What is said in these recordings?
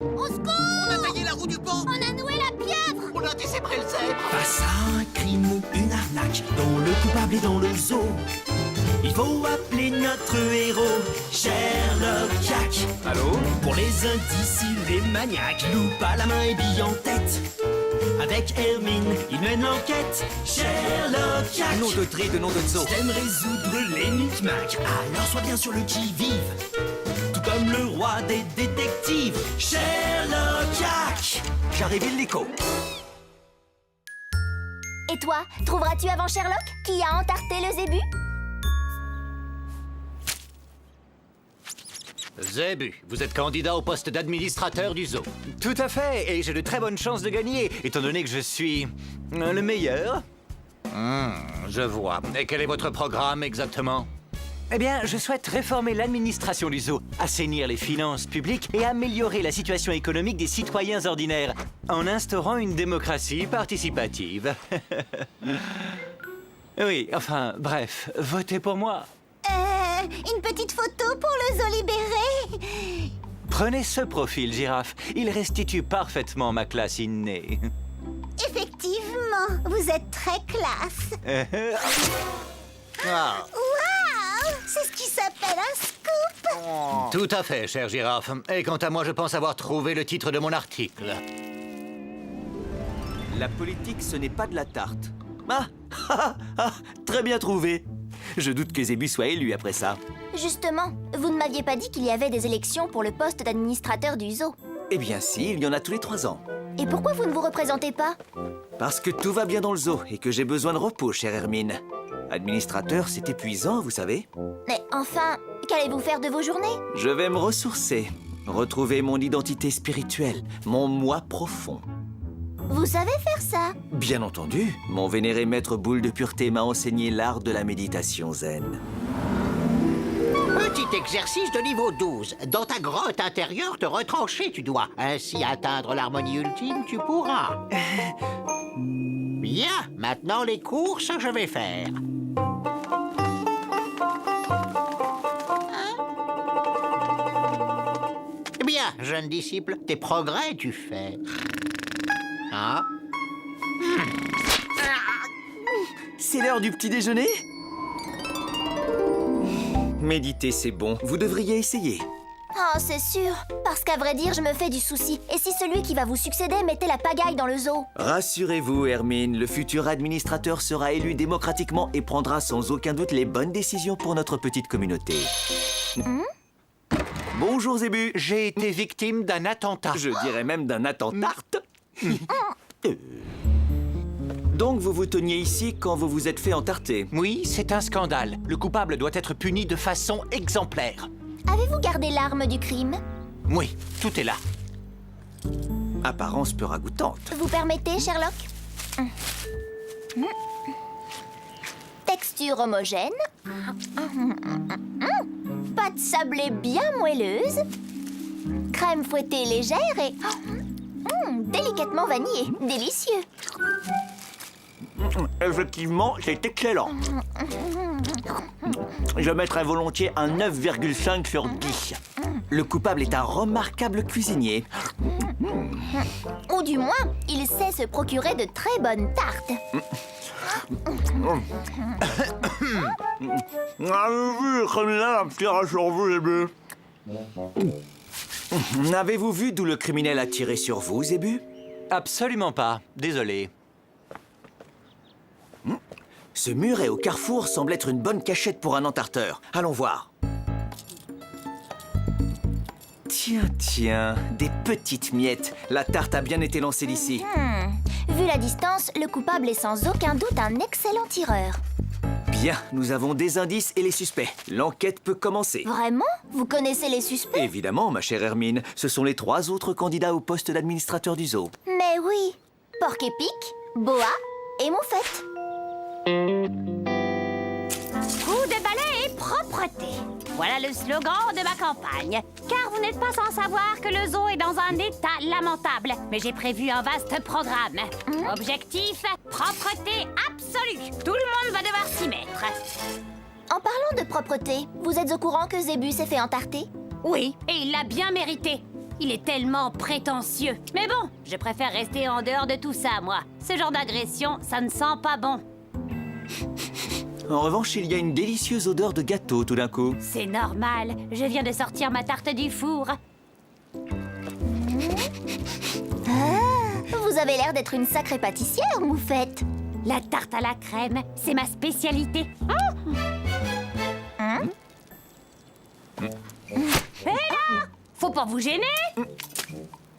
Au secours! On a taillé la roue du pont! On a noué la pieuvre! On a décébré le zèbre! Face à un crime ou une arnaque dont le coupable est dans le zoo, il faut appeler notre héros, Sherlock Jack. Allô? Pour les indices, il est maniaque, loupe à la main et bille en tête. Avec Hermine, il mène l'enquête, Sherlock Jack. Nom de trait de nom de zoo. T'aimes résoudre l'énigme, alors sois bien sur le qui-vive. Tout comme le roi des détectives, Sherlock Jack. J'arrive illico. Et toi, trouveras-tu avant Sherlock qui a entarté le zébu? Zébu, vous êtes candidat au poste d'administrateur du zoo. Tout à fait, et j'ai de très bonnes chances de gagner, étant donné que je suis le meilleur. Je vois. Et quel est votre programme exactement? Eh bien, je souhaite réformer l'administration du zoo, assainir les finances publiques et améliorer la situation économique des citoyens ordinaires, en instaurant une démocratie participative. Oui, enfin, bref, votez pour moi. Une petite photo pour le zoo libéré. Prenez ce profil, girafe. Il restitue parfaitement ma classe innée. Effectivement, vous êtes très classe. Ah, Waouh! C'est ce qui s'appelle un scoop. tout à fait, cher girafe. Et quant à moi, je pense avoir trouvé le titre de mon article. La politique, ce n'est pas de la tarte. Très bien trouvé. Je doute que Zébu soit élu après ça. Justement, vous ne m'aviez pas dit qu'il y avait des élections pour le poste d'administrateur du zoo. Eh bien si, il y en a tous les 3 ans. Et pourquoi vous ne vous représentez pas? Parce que tout va bien dans le zoo et que j'ai besoin de repos, chère Hermine. Administrateur, c'est épuisant, vous savez. Mais enfin, qu'allez-vous faire de vos journées? Je vais me ressourcer, retrouver mon identité spirituelle, mon moi profond. Vous savez faire ça? Bien entendu, mon vénéré maître Boule de Pureté m'a enseigné l'art de la méditation zen. Petit exercice de niveau 12. Dans ta grotte intérieure, te retrancher, tu dois. Ainsi atteindre l'harmonie ultime, tu pourras. Bien, maintenant les courses, je vais faire. Bien, jeune disciple, tes progrès, tu fais. Hein? C'est l'heure du petit déjeuner? Méditer, c'est bon. Vous devriez essayer. Oh, c'est sûr. Parce qu'à vrai dire, je me fais du souci. Et si celui qui va vous succéder mettait la pagaille dans le zoo? Rassurez-vous, Hermine, le futur administrateur sera élu démocratiquement et prendra sans aucun doute les bonnes décisions pour notre petite communauté. Bonjour, Zébu. J'ai été victime d'un attentat. Je dirais même d'un attentat. Donc vous vous teniez ici quand vous vous êtes fait entarter. Oui, c'est un scandale. Le coupable doit être puni de façon exemplaire. Avez-vous gardé l'arme du crime? Oui, tout est là. Apparence peu ragoûtante. Vous permettez, Sherlock? Texture homogène. Pâte sablée bien moelleuse. Crème fouettée légère et... délicatement vanillée. Délicieux. Effectivement, c'est excellent. Je mettrais volontiers un 9,5 sur 10. Le coupable est un remarquable cuisinier. Ou du moins, il sait se procurer de très bonnes tartes. Avez-vous vu le criminel a tiré sur vous, Zébu? Avez-vous vu d'où le criminel a tiré sur vous, Zébu? Absolument pas. Désolé. Ce muret au carrefour semble être une bonne cachette pour un entarteur. Allons voir. Tiens, des petites miettes. La tarte a bien été lancée d'ici. Vu la distance, le coupable est sans aucun doute un excellent tireur. Bien, nous avons des indices et les suspects. L'enquête peut commencer. Vraiment? Vous connaissez les suspects? Évidemment, ma chère Hermine. Ce sont les 3 autres candidats au poste d'administrateur du zoo. Mais oui. Porc-épic, boa et moufette. Coup de balai et propreté. Voilà le slogan de ma campagne. Car vous n'êtes pas sans savoir que le zoo est dans un état lamentable. Mais j'ai prévu un vaste programme. Objectif, propreté absolue. Tout le monde va devoir s'y mettre. En parlant de propreté, vous êtes au courant que Zébu s'est fait entarter? Oui, et il l'a bien mérité. Il est tellement prétentieux. Mais bon, je préfère rester en dehors de tout ça, moi. Ce genre d'agression, ça ne sent pas bon. En revanche, il y a une délicieuse odeur de gâteau tout d'un coup. C'est normal, je viens de sortir ma tarte du four. Vous avez l'air d'être une sacrée pâtissière, Moufette. La tarte à la crème, c'est ma spécialité. Hé là! Faut pas vous gêner!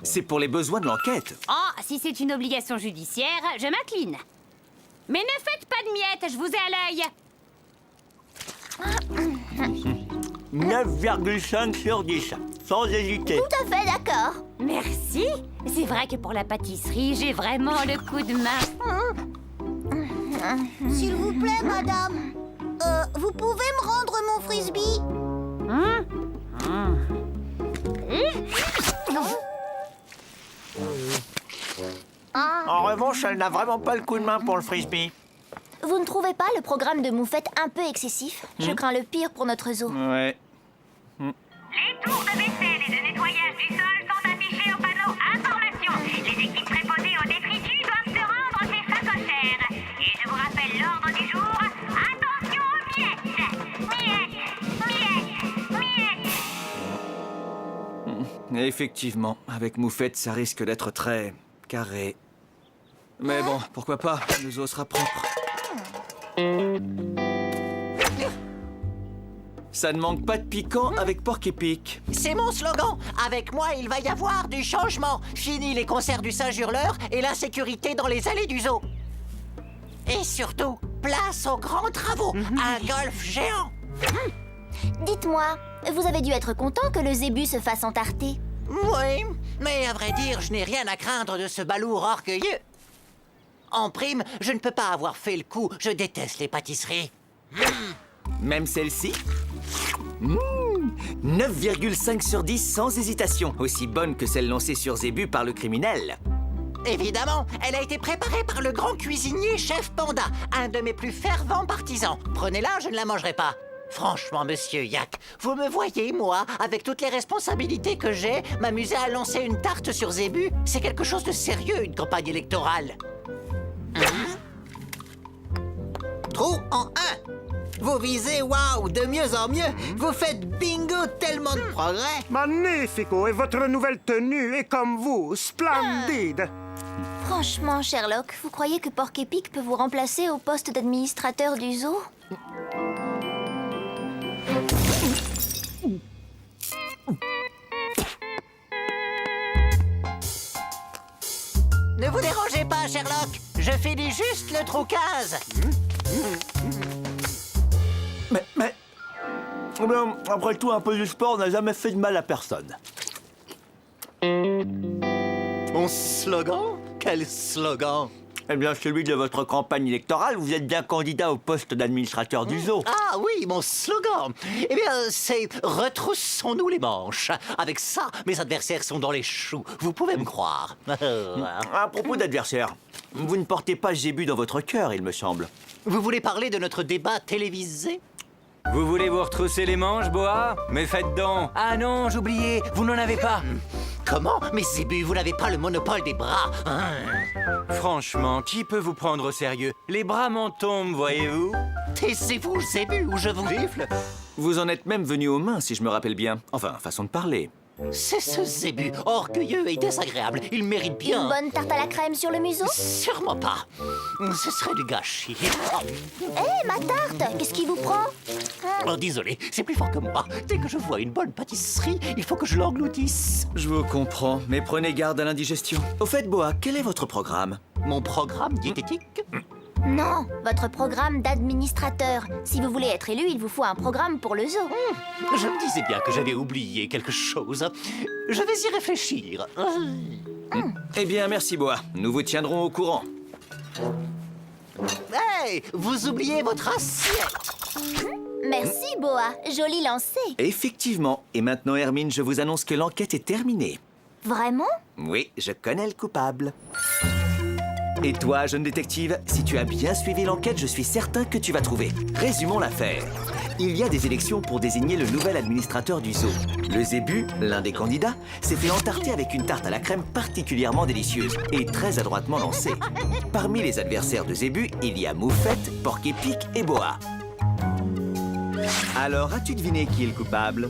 C'est pour les besoins de l'enquête. Oh, si c'est une obligation judiciaire, je m'incline. Mais ne faites pas de miettes, je vous ai à l'œil. 9,5 sur 10, sans hésiter. Tout à fait d'accord. Merci. C'est vrai que pour la pâtisserie, j'ai vraiment le coup de main. S'il vous plaît, madame. Vous pouvez me rendre mon frisbee? En revanche, elle n'a vraiment pas le coup de main pour le frisbee. Vous ne trouvez pas le programme de Moufette un peu excessif? Je crains le pire pour notre zoo. Ouais. Les tours de vaisselle et de nettoyage du sol sont affichés au panneau information. Les équipes préposées aux détritus doivent se rendre chez Facochère. Et je vous rappelle l'ordre du jour. Attention aux miettes. Miettes. Effectivement, avec Moufette, ça risque d'être très carré. Mais bon, pourquoi pas, le zoo sera propre. Ça ne manque pas de piquant avec Porc Épic. C'est mon slogan. Avec moi, il va y avoir du changement. Fini les concerts du singe hurleur et l'insécurité dans les allées du zoo. Et surtout, place aux grands travaux. Un golf géant. Dites-moi, vous avez dû être content que le zébu se fasse entarter. Oui, mais à vrai dire, je n'ai rien à craindre de ce balourd orgueilleux. En prime, je ne peux pas avoir fait le coup. Je déteste les pâtisseries. Même celle-ci 9,5 sur 10 sans hésitation. Aussi bonne que celle lancée sur Zébu par le criminel. Évidemment, elle a été préparée par le grand cuisinier Chef Panda, un de mes plus fervents partisans. Prenez-la, je ne la mangerai pas. Franchement, monsieur Yak, vous me voyez, moi, avec toutes les responsabilités que j'ai, m'amuser à lancer une tarte sur Zébu? C'est quelque chose de sérieux, une campagne électorale. Trou en 1. Vous visez, waouh, de mieux en mieux. Vous faites bingo, tellement de progrès. Magnifico! Et votre nouvelle tenue est comme vous, splendide! Franchement, Sherlock, vous croyez que Porc Épic peut vous remplacer au poste d'administrateur du zoo? Ne vous dérangez pas, Sherlock. Je finis juste le trou 15. Mais... Après tout, un peu de sport n'a jamais fait de mal à personne. Mon slogan? Quel slogan? Eh bien, celui de votre campagne électorale, vous êtes bien candidat au poste d'administrateur du zoo. Ah oui, mon slogan. Eh bien, c'est « Retroussons-nous les manches ». Avec ça, mes adversaires sont dans les choux. Vous pouvez me croire. À propos d'adversaire, vous ne portez pas Zébu dans votre cœur, il me semble. Vous voulez parler de notre débat télévisé? Vous voulez vous retrousser les manches, Boa? Mais faites donc. Ah non, j'oubliais, vous n'en avez pas. Comment? Mais Zébu, vous n'avez pas le monopole des bras. Franchement, qui peut vous prendre au sérieux? Les bras m'en tombent, voyez-vous. Taisez-vous, Zébu, ou je vous gifle. Vous en êtes même venu aux mains, si je me rappelle bien. Enfin, façon de parler. C'est ce Zébu, orgueilleux et désagréable. Il mérite bien. Une bonne tarte à la crème sur le museau? Sûrement pas. Ce serait du gâchis. Hé, ma tarte! Qu'est-ce qui vous prend? Oh, désolé, c'est plus fort que moi. Dès que je vois une bonne pâtisserie, il faut que je l'engloutisse. Je vous comprends, mais prenez garde à l'indigestion. Au fait, Boa, quel est votre programme? Mon programme diététique? Non, votre programme d'administrateur. Si vous voulez être élu, il vous faut un programme pour le zoo. Je me disais bien que j'avais oublié quelque chose. Je vais y réfléchir. Eh bien, merci, Boa. Nous vous tiendrons au courant. Hey, vous oubliez votre assiette. Merci, Boa. Joli lancé. Effectivement. Et maintenant, Hermine, je vous annonce que l'enquête est terminée. Vraiment? Oui, je connais le coupable. Et toi, jeune détective, si tu as bien suivi l'enquête, je suis certain que tu vas trouver. Résumons l'affaire. Il y a des élections pour désigner le nouvel administrateur du zoo. Le zébu, l'un des candidats, s'est fait entarter avec une tarte à la crème particulièrement délicieuse et très adroitement lancée. Parmi les adversaires de Zébu, il y a Moufette, Porc-Épic et Boa. Alors, as-tu deviné qui est le coupable?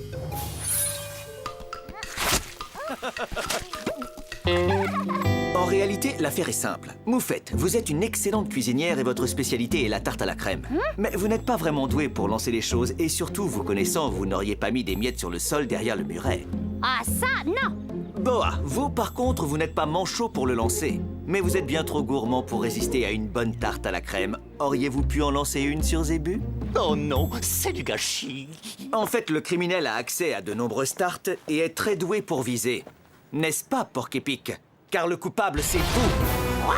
En réalité, l'affaire est simple. Moufette, vous êtes une excellente cuisinière et votre spécialité est la tarte à la crème. Mais vous n'êtes pas vraiment douée pour lancer les choses et surtout, vous connaissant, vous n'auriez pas mis des miettes sur le sol derrière le muret. Ah ça, non! Boa, vous par contre, vous n'êtes pas manchot pour le lancer. Mais vous êtes bien trop gourmand pour résister à une bonne tarte à la crème. Auriez-vous pu en lancer une sur Zébu? Oh non, c'est du gâchis. En fait, le criminel a accès à de nombreuses tartes et est très doué pour viser. N'est-ce pas, Porc-Épic? Car le coupable, c'est vous.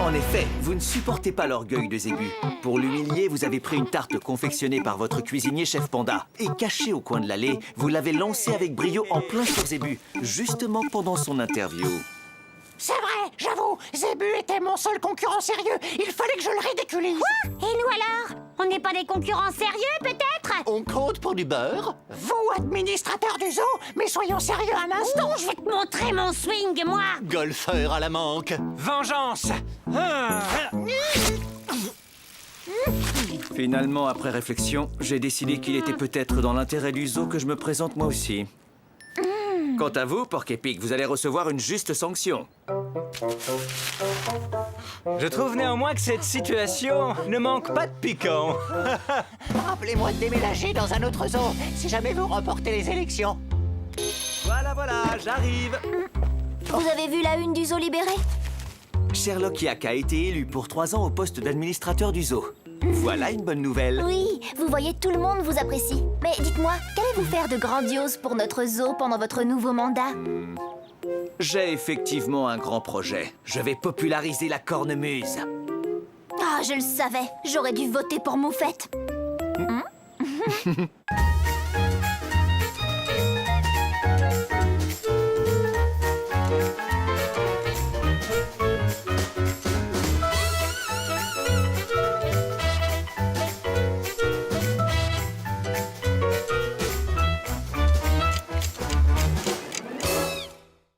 En effet, vous ne supportez pas l'orgueil de Zébu. Pour l'humilier, vous avez pris une tarte confectionnée par votre cuisinier Chef Panda. Et cachée au coin de l'allée, vous l'avez lancée avec brio en plein sur Zébu, justement pendant son interview. C'est vrai, j'avoue, Zébu était mon seul concurrent sérieux. Il fallait que je le ridiculise. Et nous alors? On n'est pas des concurrents sérieux, peut-être? On compte pour du beurre? Vous, administrateur du zoo, mais soyons sérieux un instant. Je vais te montrer mon swing, moi! Golfeur à la manque. Vengeance! Finalement, après réflexion, j'ai décidé qu'il était peut-être dans l'intérêt du zoo que je me présente moi aussi. Quant à vous, Porc-Épic, vous allez recevoir une juste sanction. Je trouve néanmoins que cette situation ne manque pas de piquant. Rappelez-moi de déménager dans un autre zoo si jamais vous remportez les élections. Voilà, j'arrive. Vous avez vu la une du zoo libéré? Sherlock Yak a été élu pour 3 ans au poste d'administrateur du zoo. Voilà une bonne nouvelle. Oui, vous voyez, tout le monde vous apprécie. Mais dites-moi, qu'allez-vous faire de grandiose pour notre zoo pendant votre nouveau mandat? J'ai effectivement un grand projet. Je vais populariser la cornemuse. Ah, je le savais. J'aurais dû voter pour Moufette.